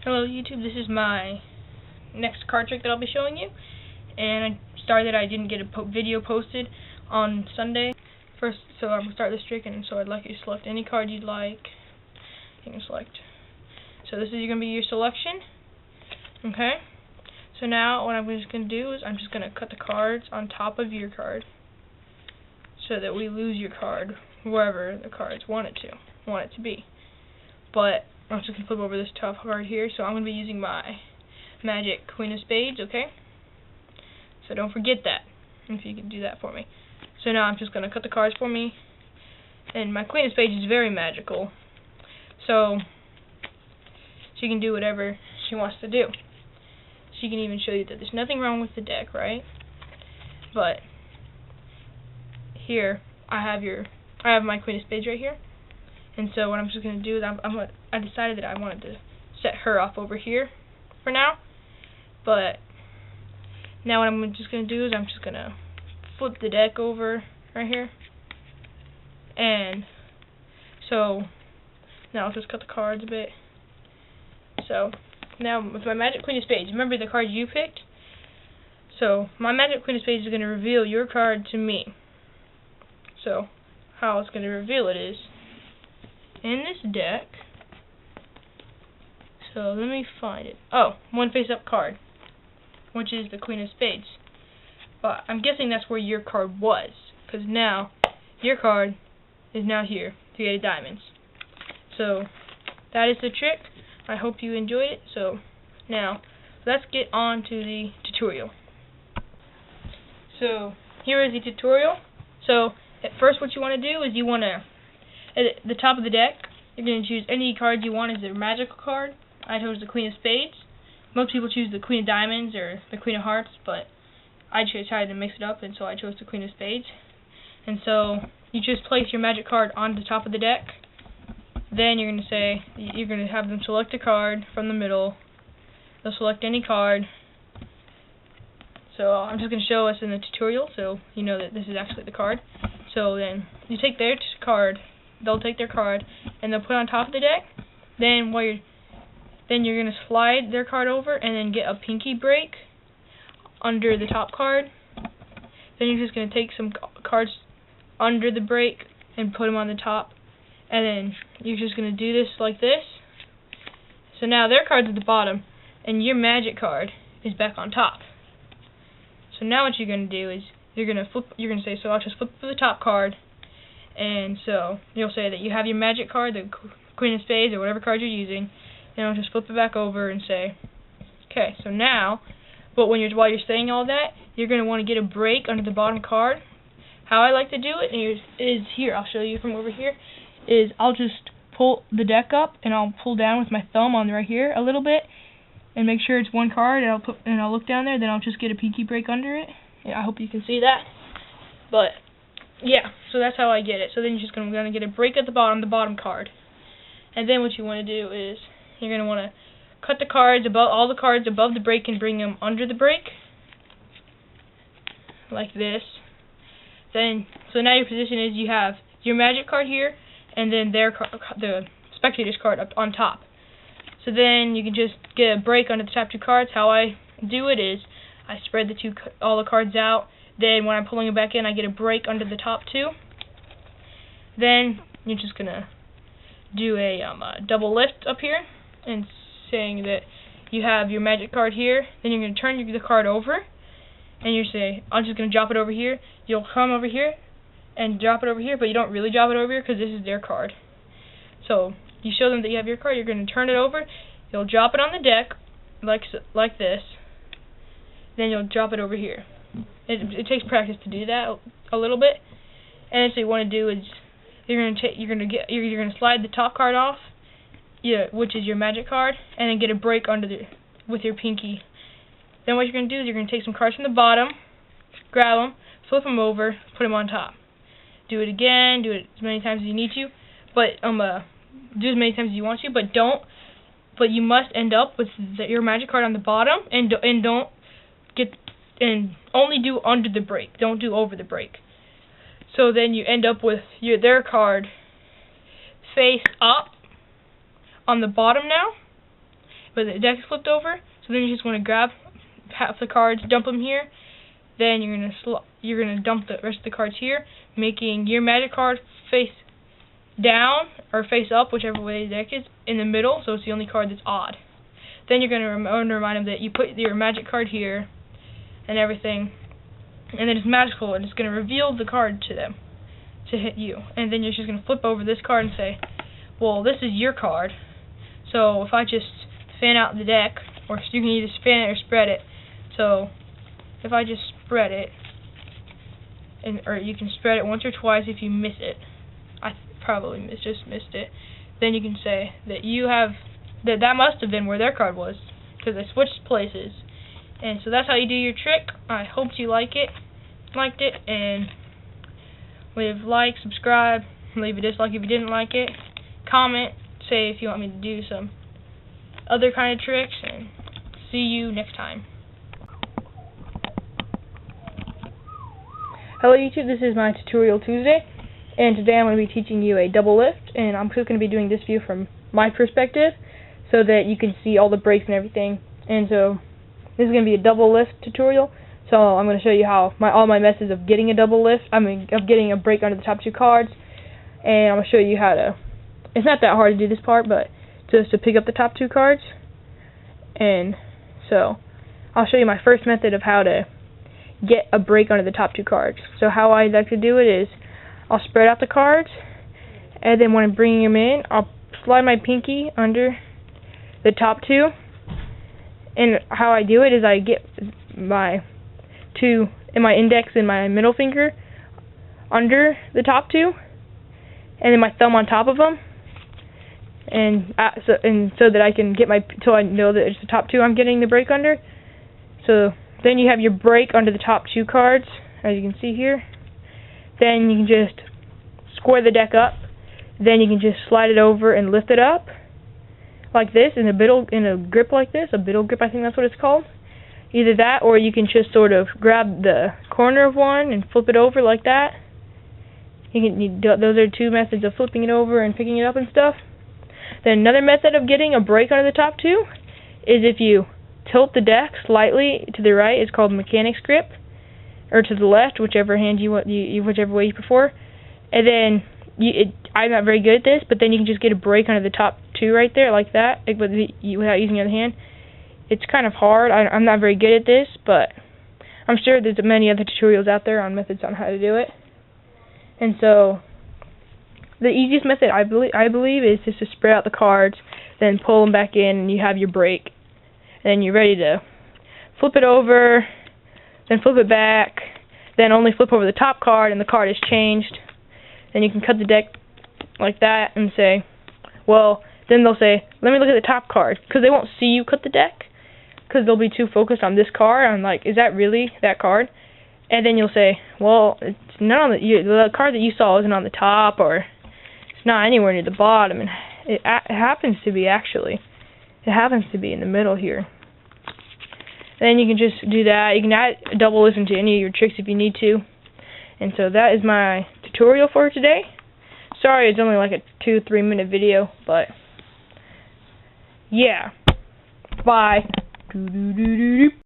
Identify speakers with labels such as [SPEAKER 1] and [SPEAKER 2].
[SPEAKER 1] Hello YouTube, this is my next card trick that I'll be showing you, and I'm sorry that I didn't get a video posted on Sunday. First, so I'm going to start this trick, and so I'd like you to select any card you'd like. You can select. So this is going to be your selection. Okay? So now what I'm just going to do is I'm just going to cut the cards on top of your card so that we lose your card wherever the cards want it to be. But I'm just going to flip over this top card here, so I'm going to be using my Magic Queen of Spades, okay? So don't forget that, if you can do that for me. So now I'm just going to cut the cards for me, and my Queen of Spades is very magical, so she can do whatever she wants to do. She can even show you that there's nothing wrong with the deck, right? But here, I have my Queen of Spades right here. And so what I'm just going to do is I decided that I wanted to set her off over here for now. But now what I'm just going to do is I'm just going to flip the deck over right here. And so now I'll just cut the cards a bit. So now with my Magic Queen of Spades, remember the card you picked? So my Magic Queen of Spades is going to reveal your card to me. So how it's going to reveal it is in this deck, so let me find it. Oh, one face-up card, which is the Queen of Spades. But I'm guessing that's where your card was, because now your card is now here, Three of Diamonds. So that is the trick. I hope you enjoyed it. So now let's get on to the tutorial. So here is the tutorial. So at first what you want to do is you want to, at the top of the deck, you're going to choose any card you want as a magical card. I chose the Queen of Spades. Most people choose the Queen of Diamonds or the Queen of Hearts, but I tried to mix it up, and so I chose the Queen of Spades. And so you just place your magic card on the top of the deck. Then you're going to have them select a card from the middle. They'll select any card. So I'm just going to show us in the tutorial, so you know that this is actually the card. So then you take their card. They'll take their card and they'll put it on top of the deck. Then you're going to slide their card over and then get a pinky break under the top card. Then you're just going to take some cards under the break and put them on the top. And then you're just going to do this like this. So now their card's at the bottom and your magic card is back on top. So now what you're going to do is you're going to say, so I'll just flip the top card. And so you'll say that you have your magic card, the Queen of Spades, or whatever card you're using. And I'll just flip it back over and say, okay, so now, but while you're saying all that, you're going to want to get a break under the bottom card. How I like to do it is here. I'll show you from over here. Is I'll just pull the deck up and I'll pull down with my thumb on right here a little bit and make sure it's one card, and I'll look down there. Then I'll just get a pinky break under it. Yeah, I hope you can see that. But yeah, so that's how I get it. So then you're just going to get a break at the bottom card. And then what you want to do is you're going to want to cut the cards all the cards above the break and bring them under the break, like this. Then so now your position is you have your magic card here, and then the spectator's card up on top. So then you can just get a break under the top two cards. How I do it is I spread all the cards out. Then when I'm pulling it back in, I get a break under the top two. Then you're just gonna do a double lift up here, and saying that you have your magic card here. Then you're gonna turn the card over, and you say, I'm just gonna drop it over here. You'll come over here and drop it over here, but you don't really drop it over here because this is their card. So you show them that you have your card. You're gonna turn it over. You'll drop it on the deck like this. Then you'll drop it over here. It takes practice to do that a little bit. And so what you want to do is you're gonna slide the top card off, which is your magic card, and then get a break with your pinky. Then what you're gonna do is you're gonna take some cards from the bottom, grab them, flip them over, put them on top. Do it again. Do it as many times as you need to, but do as many times as you want to, but you must end up with your magic card on the bottom, and only do under the break. Don't do over the break. So then you end up with their card face up on the bottom now, but the deck is flipped over. So then you just want to grab half the cards, dump them here. Then you're gonna dump the rest of the cards here, making your magic card face down or face up, whichever way the deck is, in the middle. So it's the only card that's odd. Then you're gonna remind them that you put your magic card here and everything, and then it's magical and it's gonna reveal the card to them to hit you. And then you're just gonna flip over this card and say, well, this is your card. So if I just fan out the deck, or you can either fan it or spread it. So if I just spread it, or you can spread it once or twice if you miss it. I probably just missed it. Then you can say that you have that must have been where their card was, because they switched places. And so that's how you do your trick. I hope you liked it, and leave a like, subscribe, leave a dislike if you didn't like it, comment, say if you want me to do some other kind of tricks, and see you next time. Hello YouTube, this is my Tutorial Tuesday, and today I'm going to be teaching you a double lift, and I'm just going to be doing this view from my perspective so that you can see all the breaks and everything. And so this is going to be a double lift tutorial, so I'm going to show you how all my methods of getting a double lift, of getting a break under the top two cards, and I'm going to show you how to, it's not that hard to do this part, but just to pick up the top two cards. And so I'll show you my first method of how to get a break under the top two cards. So how I like to do it is I'll spread out the cards, and then when I'm bringing them in, I'll slide my pinky under the top two. And how I do it is I get my my index and my middle finger under the top two, and then my thumb on top of them, and so that I can get till I know that it's the top two I'm getting the break under. So then you have your break under the top two cards, as you can see here. Then you can just square the deck up. Then you can just slide it over and lift it up like this in a grip like this, a biddle grip, I think that's what it's called. Either that, or you can just sort of grab the corner of one and flip it over like that. Those are two methods of flipping it over and picking it up and stuff. Then another method of getting a break under the top two is if you tilt the deck slightly to the right. It's called mechanic's grip, or to the left, whichever hand whichever way you prefer. And then I'm not very good at this, but then you can just get a break under the top two right there, like that, without using the other hand. It's kind of hard. I'm not very good at this, but I'm sure there's many other tutorials out there on methods on how to do it. And so the easiest method, I believe, is just to spread out the cards, then pull them back in, and you have your break. And then you're ready to flip it over, then flip it back, then only flip over the top card, and the card is changed. Then you can cut the deck like that and say, well, then they'll say, let me look at the top card, because they won't see you cut the deck, because they'll be too focused on this card. I'm like, is that really that card? And then you'll say, well, it's not on the card that you saw isn't on the top, or it's not anywhere near the bottom. And it happens to be, actually. It happens to be in the middle here. Then you can just do that. You can add a double lift to any of your tricks if you need to. And so that is my tutorial for today. Sorry, it's only like a 2-3 minute video, but yeah. Bye.